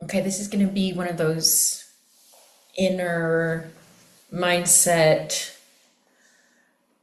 Okay, this is going to be one of those inner mindset,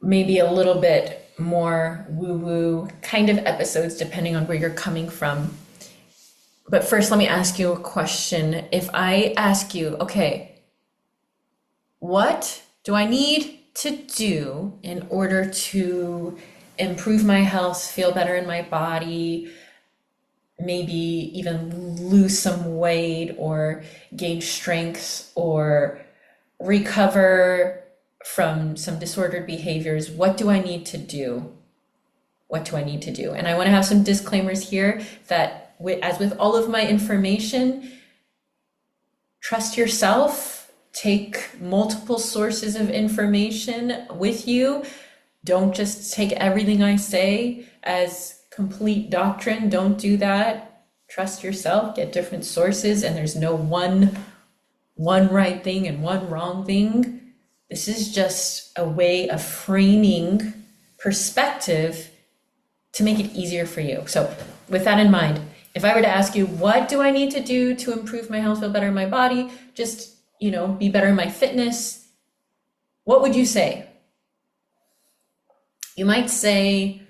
maybe a little bit more woo-woo kind of episodes, depending on where you're coming from. But first, let me ask you a question. If I ask you, okay, what do I need to do in order to improve my health, feel better in my body, maybe even lose some weight or gain strength or recover from some disordered behaviors? What do I need to do? What do I need to do? And I want to have some disclaimers here that, as with all of my information, trust yourself, take multiple sources of information with you. Don't just take everything I say as complete doctrine. Don't do that. Trust yourself, get different sources, and there's no one right thing and one wrong thing. This is just a way of framing perspective to make it easier for you. So with that in mind, if I were to ask you, what do I need to do to improve my health, feel better in my body, just, be better in my fitness, what would you say? You might say,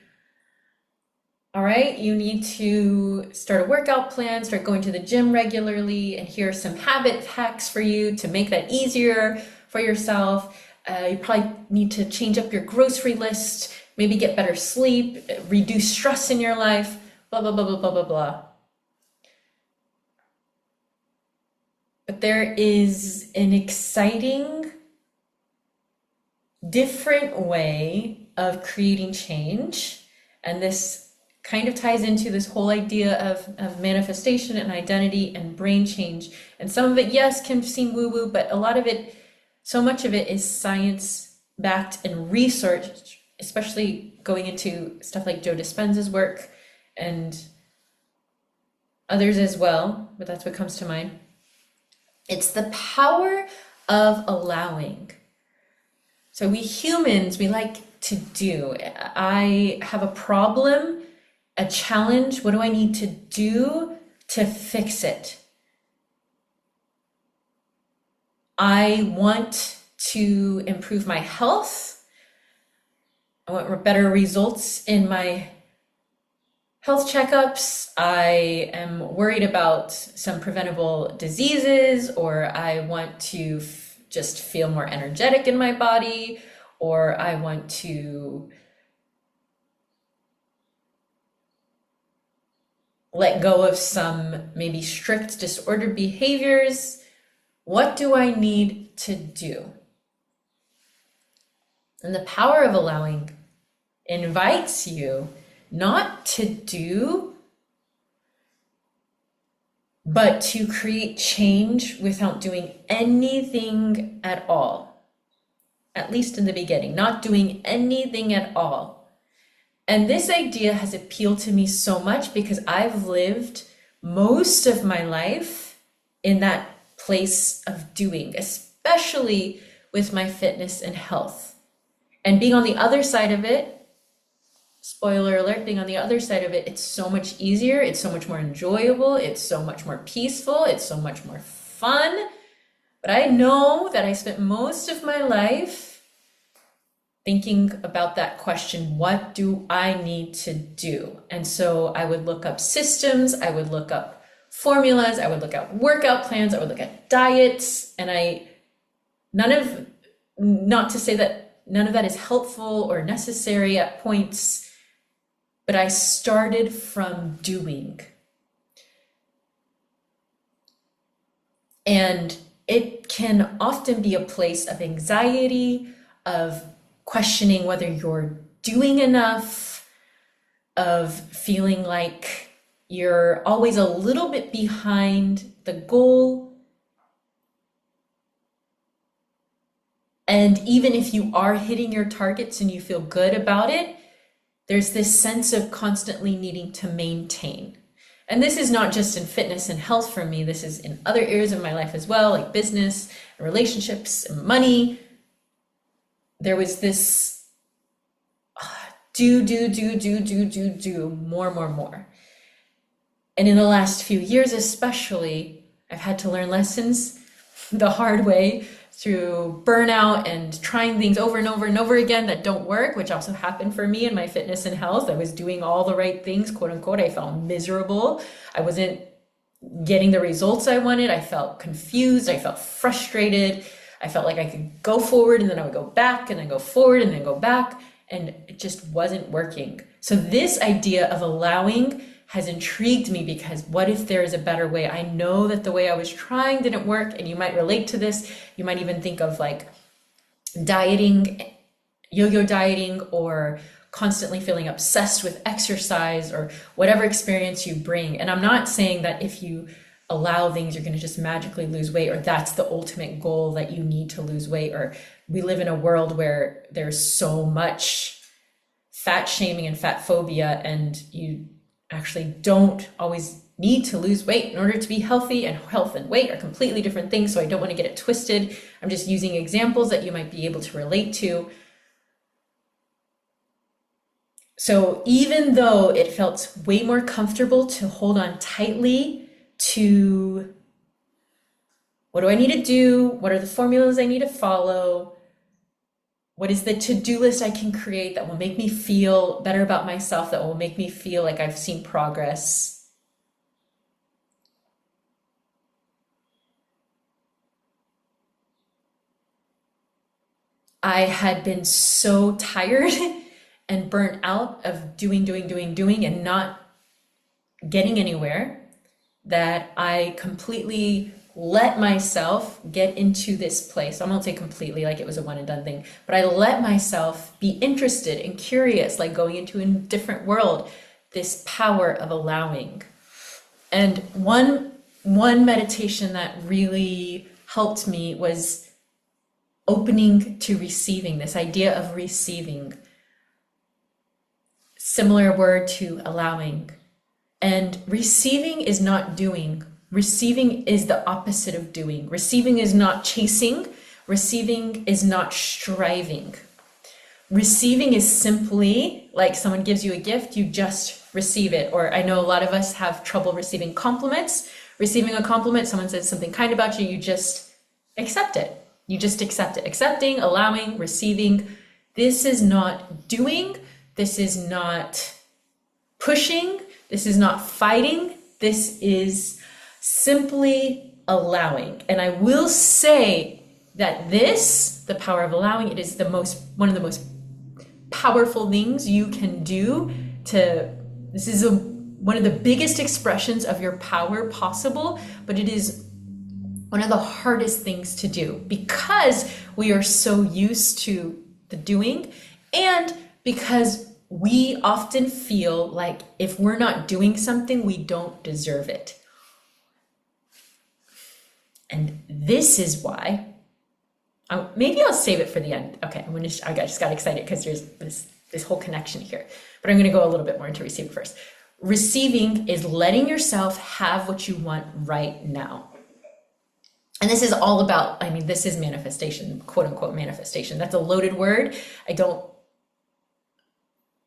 all right, you need to start a workout plan, start going to the gym regularly, and here are some habit hacks for you to make that easier for yourself. You probably need to change up your grocery list, maybe get better sleep, reduce stress in your life, blah, blah, blah, blah, blah, blah, blah. But there is an exciting, different way of creating change. And this kind of ties into this whole idea of manifestation and identity and brain change. And some of it, yes, can seem woo-woo, but a lot of it, so much of it is science-backed and research, especially going into stuff like Joe Dispenza's work and others as well, but that's what comes to mind. It's the power of allowing. So we humans, we like to do. I have a problem, a challenge. What do I need to do to fix it? I want to improve my health. I want better results in my health checkups. I am worried about some preventable diseases, or I want to just feel more energetic in my body, or I want to let go of some maybe strict disordered behaviors. What do I need to do? And the power of allowing invites you not to do, but to create change without doing anything at all. At least in the beginning, not doing anything at all. And this idea has appealed to me so much because I've lived most of my life in that place of doing, especially with my fitness and health. And being on the other side of it, spoiler alert, being on the other side of it, it's so much easier, it's so much more enjoyable, it's so much more peaceful, it's so much more fun. But I know that I spent most of my life thinking about that question, what do I need to do? And so I would look up systems, I would look up formulas, I would look at workout plans, I would look at diets, and not to say that none of that is helpful or necessary at points, but I started from doing. And it can often be a place of anxiety, of questioning whether you're doing enough, of feeling like you're always a little bit behind the goal. And even if you are hitting your targets and you feel good about it, there's this sense of constantly needing to maintain. And this is not just in fitness and health for me, this is in other areas of my life as well, like business, and relationships, and money. There was this do, more. And in the last few years especially, I've had to learn lessons the hard way through burnout and trying things over and over and over again that don't work, which also happened for me in my fitness and health. I was doing all the right things, quote unquote. I felt miserable. I wasn't getting the results I wanted. I felt confused. I felt frustrated. I felt like I could go forward and then I would go back and then go forward and then go back. And it just wasn't working. So this idea of allowing has intrigued me, because what if there is a better way? I know that the way I was trying didn't work, and you might relate to this. You might even think of like dieting, yo-yo dieting, or constantly feeling obsessed with exercise, or whatever experience you bring. And I'm not saying that if you allow things, you're going to just magically lose weight, or that's the ultimate goal, that you need to lose weight. Or we live in a world where there's so much fat shaming and fat phobia, and you actually don't always need to lose weight in order to be healthy, and health and weight are completely different things. So I don't want to get it twisted. I'm just using examples that you might be able to relate to. So even though it felt way more comfortable to hold on tightly to what do I need to do? What are the formulas I need to follow? What is the to-do list I can create that will make me feel better about myself, that will make me feel like I've seen progress? I had been so tired and burnt out of doing, and not getting anywhere, that I completely let myself get into this place. I won't say completely, like it was a one and done thing, but I let myself be interested and curious, like going into a different world, this power of allowing. And one meditation that really helped me was opening to receiving, this idea of receiving. Similar word to allowing. And receiving is not doing. Receiving is the opposite of doing. Receiving is not chasing. Receiving is not striving. Receiving is simply like someone gives you a gift, you just receive it. Or I know a lot of us have trouble receiving compliments. Receiving a compliment, someone says something kind about you, you just accept it. You just accept it. Accepting, allowing, receiving. This is not doing. This is not pushing. This is not fighting. This is simply allowing. And I will say that this, the power of allowing, it is one of the most powerful things you can do this is one of the biggest expressions of your power possible, but it is one of the hardest things to do, because we are so used to the doing, and because we often feel like if we're not doing something, we don't deserve it. And this is why, maybe I'll save it for the end. Okay, I just got excited because there's this whole connection here. But I'm going to go a little bit more into receiving first. Receiving is letting yourself have what you want right now. And this is all about, this is manifestation, quote unquote manifestation. That's a loaded word.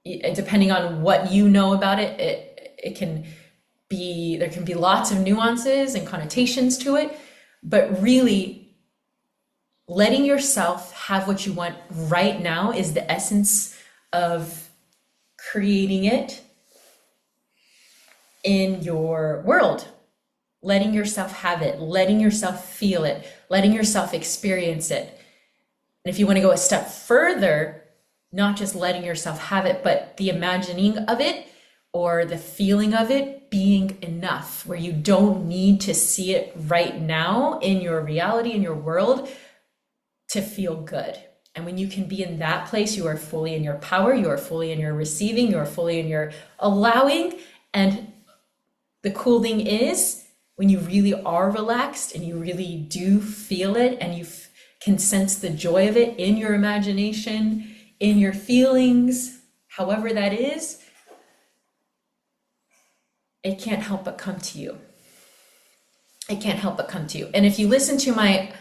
Depending on what you know about it, there can be lots of nuances and connotations to it. But really, letting yourself have what you want right now is the essence of creating it in your world. Letting yourself have it, letting yourself feel it, letting yourself experience it. And if you want to go a step further, not just letting yourself have it, but the imagining of it or the feeling of it being enough, where you don't need to see it right now in your reality, in your world, to feel good. And when you can be in that place, you are fully in your power, you are fully in your receiving, you are fully in your allowing. And the cool thing is, when you really are relaxed and you really do feel it, and you can sense the joy of it in your imagination, in your feelings, however that is, it can't help but come to you. It can't help but come to you. And if you listen to my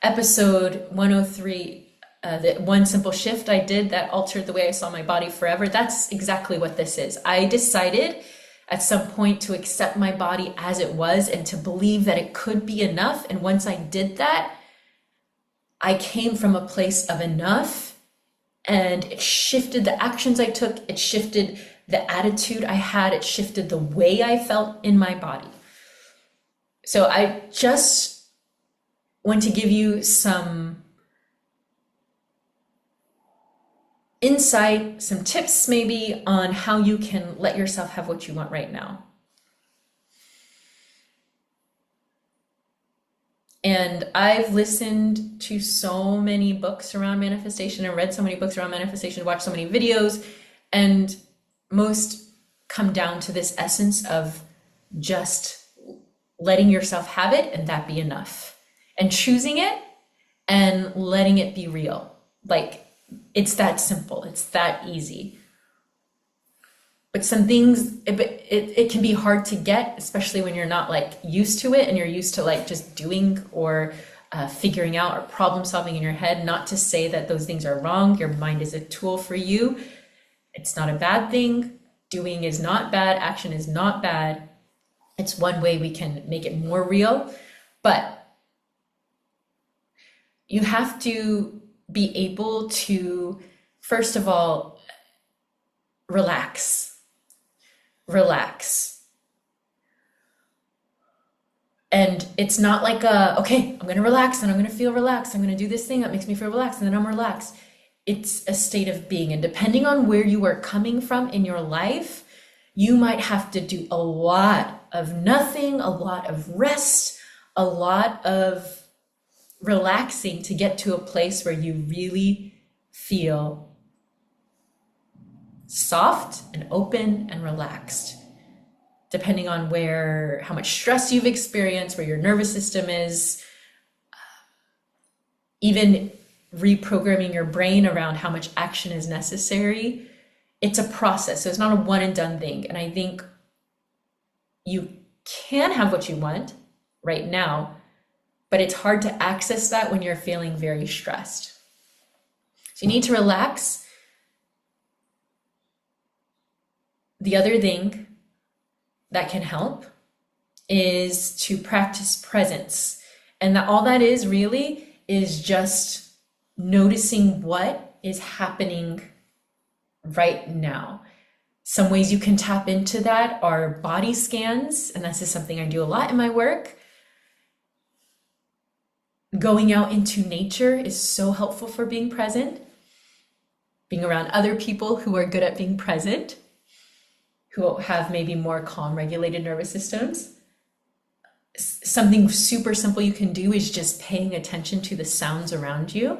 episode 103, the one simple shift I did that altered the way I saw my body forever, that's exactly what this is. I decided at some point to accept my body as it was and to believe that it could be enough. And once I did that, I came from a place of enough, and it shifted the actions I took. It shifted the attitude I had. It shifted the way I felt in my body. So I just want to give you some insight, some tips maybe on how you can let yourself have what you want right now. And I've listened to so many books around manifestation and read so many books around manifestation, watched so many videos, and most come down to this essence of just letting yourself have it and that be enough, and choosing it and letting it be real. Like, it's that simple, it's that easy. But some things, it can be hard to get, especially when you're not like used to it and you're used to like just doing or figuring out or problem solving in your head. Not to say that those things are wrong. Your mind is a tool for you. It's not a bad thing. Doing is not bad. Action is not bad. It's one way we can make it more real. But you have to be able to, first of all, relax. And it's not like okay, I'm going to relax and I'm going to feel relaxed. I'm going to do this thing that makes me feel relaxed and then I'm relaxed. It's a state of being. And depending on where you are coming from in your life, you might have to do a lot of nothing, a lot of rest, a lot of relaxing to get to a place where you really feel soft and open and relaxed, depending on how much stress you've experienced, where your nervous system is, even reprogramming your brain around how much action is necessary. It's a process. So it's not a one and done thing. And I think you can have what you want right now, but it's hard to access that when you're feeling very stressed. So you need to relax. The other thing that can help is to practice presence. And all that is really is just noticing what is happening right now. Some ways you can tap into that are body scans, and this is something I do a lot in my work. Going out into nature is so helpful for being present. Being around other people who are good at being present, who have maybe more calm, regulated nervous systems. Something super simple you can do is just paying attention to the sounds around you.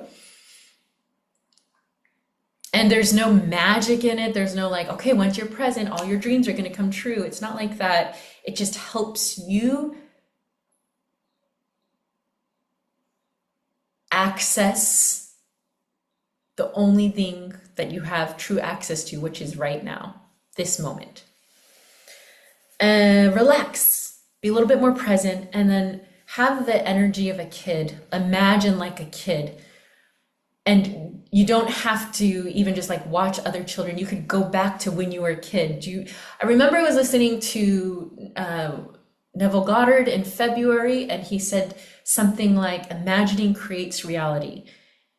And there's no magic in it. There's no like, okay, once you're present, all your dreams are going to come true. It's not like that. It just helps you access the only thing that you have true access to, which is right now, this moment. Relax, be a little bit more present, and then have the energy of a kid. Imagine like a kid. And you don't have to even just like watch other children. You could go back to when you were a kid. I remember I was listening to Neville Goddard in February, and he said something like, imagining creates reality.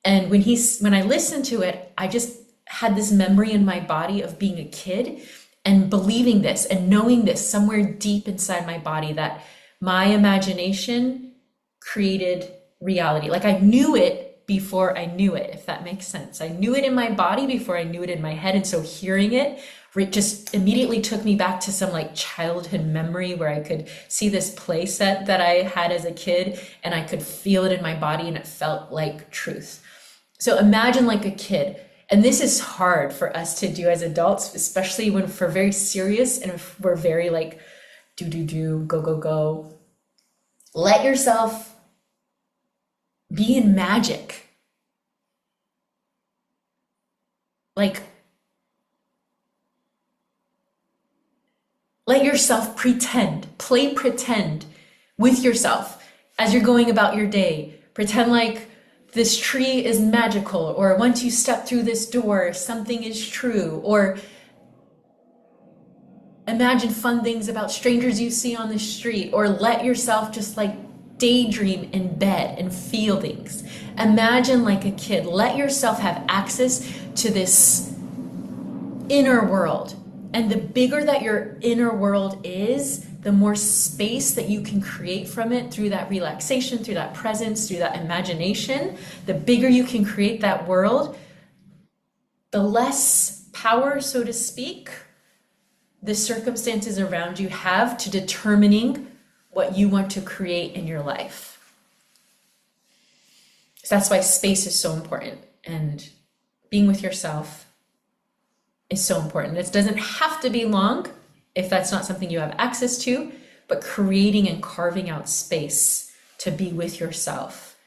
And when I listened to it, I just had this memory in my body of being a kid and believing this and knowing this somewhere deep inside my body, that my imagination created reality. Like I knew it before I knew it, if that makes sense. I knew it in my body before I knew it in my head. And so hearing it just immediately took me back to some like childhood memory where I could see this play set that I had as a kid and I could feel it in my body and it felt like truth. So imagine like a kid. And this is hard for us to do as adults, especially when we're very serious and if we're very like do, go. Let yourself be in magic. Like, let yourself play pretend with yourself as you're going about your day. Pretend like this tree is magical, or once you step through this door, something is true, or Imagine fun things about strangers you see on the street, or let yourself just like daydream in bed and feel things. Imagine like a kid, let yourself have access to this inner world. And the bigger that your inner world is, the more space that you can create from it through that relaxation, through that presence, through that imagination. The bigger you can create that world, the less power, so to speak, the circumstances around you have to determining what you want to create in your life. So that's why space is so important, and being with yourself is so important. It doesn't have to be long if that's not something you have access to, but creating and carving out space to be with yourself.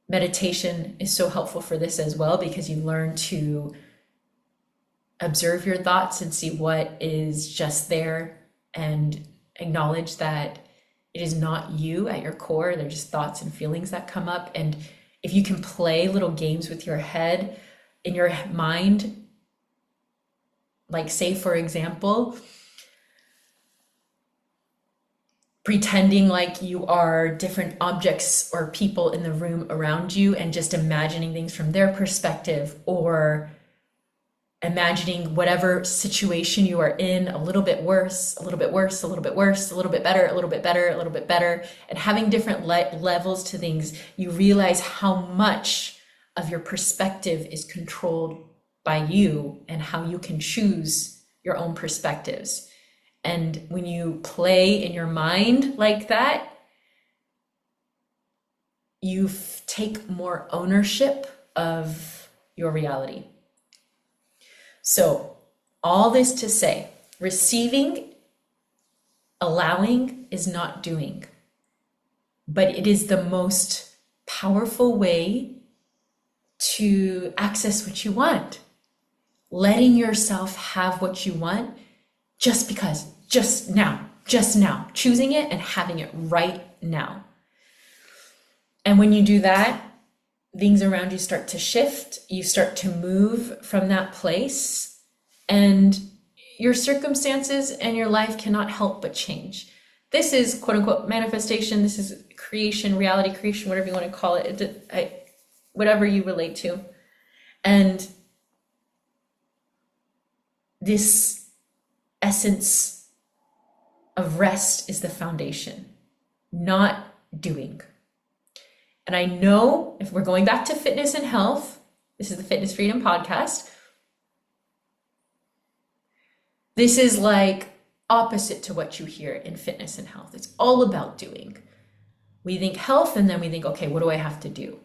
Meditation is so helpful for this as well, because you learn to observe your thoughts and see what is just there, and acknowledge that it is not you at your core. They're just thoughts and feelings that come up. And if you can play little games with your head, in your mind, like say, for example, pretending like you are different objects or people in the room around you and just imagining things from their perspective, or imagining whatever situation you are in a little bit worse, a little bit worse, a little bit worse, a little bit better, a little bit better, a little bit better, and having different levels to things, you realize how much of your perspective is controlled by you and how you can choose your own perspectives. And when you play in your mind like that, you take more ownership of your reality. So all this to say, receiving, allowing is not doing, but it is the most powerful way to access what you want. Letting yourself have what you want just because, just now, choosing it and having it right now. And when you do that, things around you start to shift, you start to move from that place, and your circumstances and your life cannot help but change. This is quote unquote manifestation. This is creation, reality creation, whatever you want to call it, whatever you relate to. And this essence of rest is the foundation, not doing. And I know if we're going back to fitness and health, this is the Fitness Freedom Podcast. This is like opposite to what you hear in fitness and health. It's all about doing. We think health and then we think, okay, what do I have to do?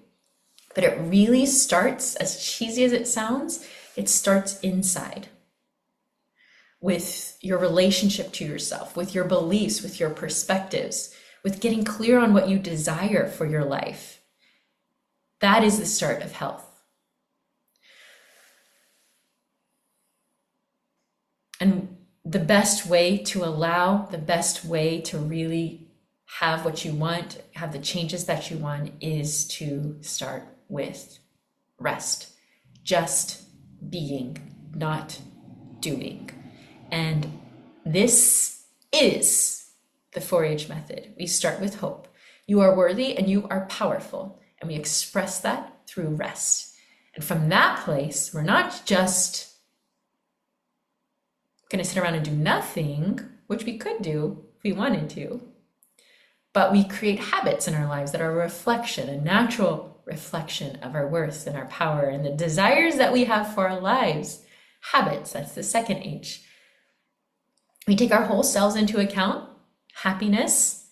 But it really starts, as cheesy as it sounds, it starts inside with your relationship to yourself, with your beliefs, with your perspectives, with getting clear on what you desire for your life. That is the start of health. And the best way to allow, the best way to really have what you want, have the changes that you want, is to start with rest. Just being, not doing. And this is the 4-H method. We start with hope. You are worthy and you are powerful. And we express that through rest. And from that place, we're not just going to sit around and do nothing, which we could do if we wanted to, but we create habits in our lives that are a reflection, a natural reflection of our worth and our power and the desires that we have for our lives. Habits, that's the second H. We take our whole selves into account. Happiness.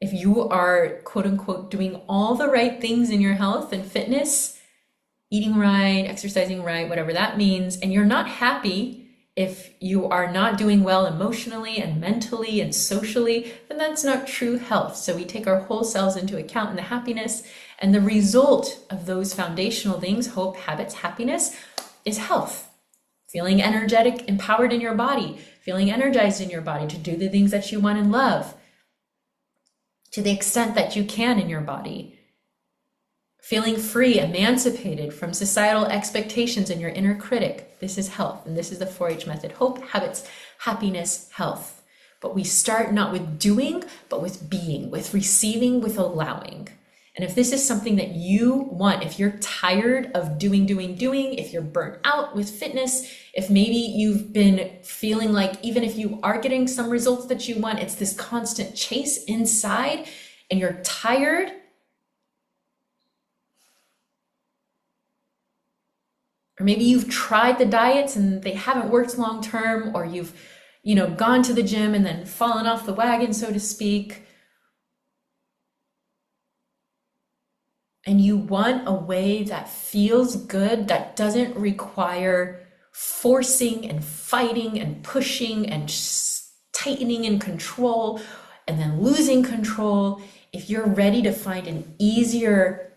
If you are quote unquote doing all the right things in your health and fitness, eating right, exercising right, whatever that means, and you're not happy, if you are not doing well emotionally and mentally and socially, then that's not true health. So we take our whole selves into account in the happiness, and the result of those foundational things, hope, habits, happiness, is health. Feeling energetic, empowered in your body, feeling energized in your body to do the things that you want and love to the extent that you can in your body. feeling free, emancipated from societal expectations and your inner critic. This is health, and this is the 4-H method. Hope, habits, happiness, health. But we start not with doing, but with being, with receiving, with allowing. And if this is something that you want, if you're tired of doing, if you're burnt out with fitness, if maybe you've been feeling like even if you are getting some results that you want, it's this constant chase inside and you're tired, or maybe you've tried the diets and they haven't worked long term, or you've, gone to the gym and then fallen off the wagon, so to speak. And you want a way that feels good, that doesn't require forcing and fighting and pushing and tightening in control and then losing control. If you're ready to find an easier,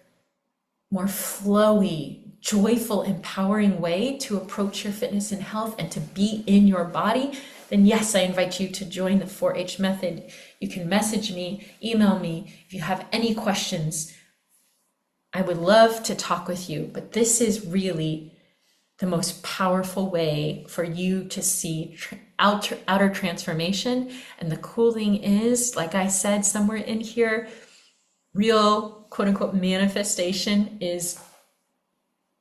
more flowy, joyful, empowering way to approach your fitness and health and to be in your body, then yes, I invite you to join the 4-H method. You can message me, email me if you have any questions. I would love to talk with you, but this is really the most powerful way for you to see outer transformation. And the cool thing is, like I said, somewhere in here, real quote unquote manifestation is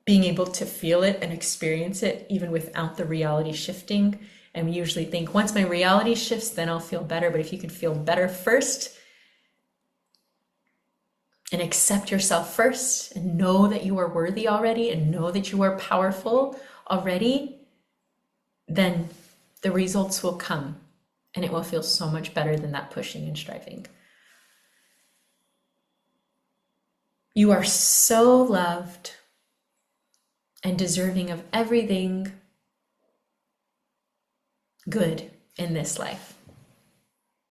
being able to feel it and experience it even without the reality shifting. And we usually think once my reality shifts, then I'll feel better. But if you can feel better first, and accept yourself first and know that you are worthy already and know that you are powerful already, then the results will come and it will feel so much better than that pushing and striving. You are so loved and deserving of everything good in this life.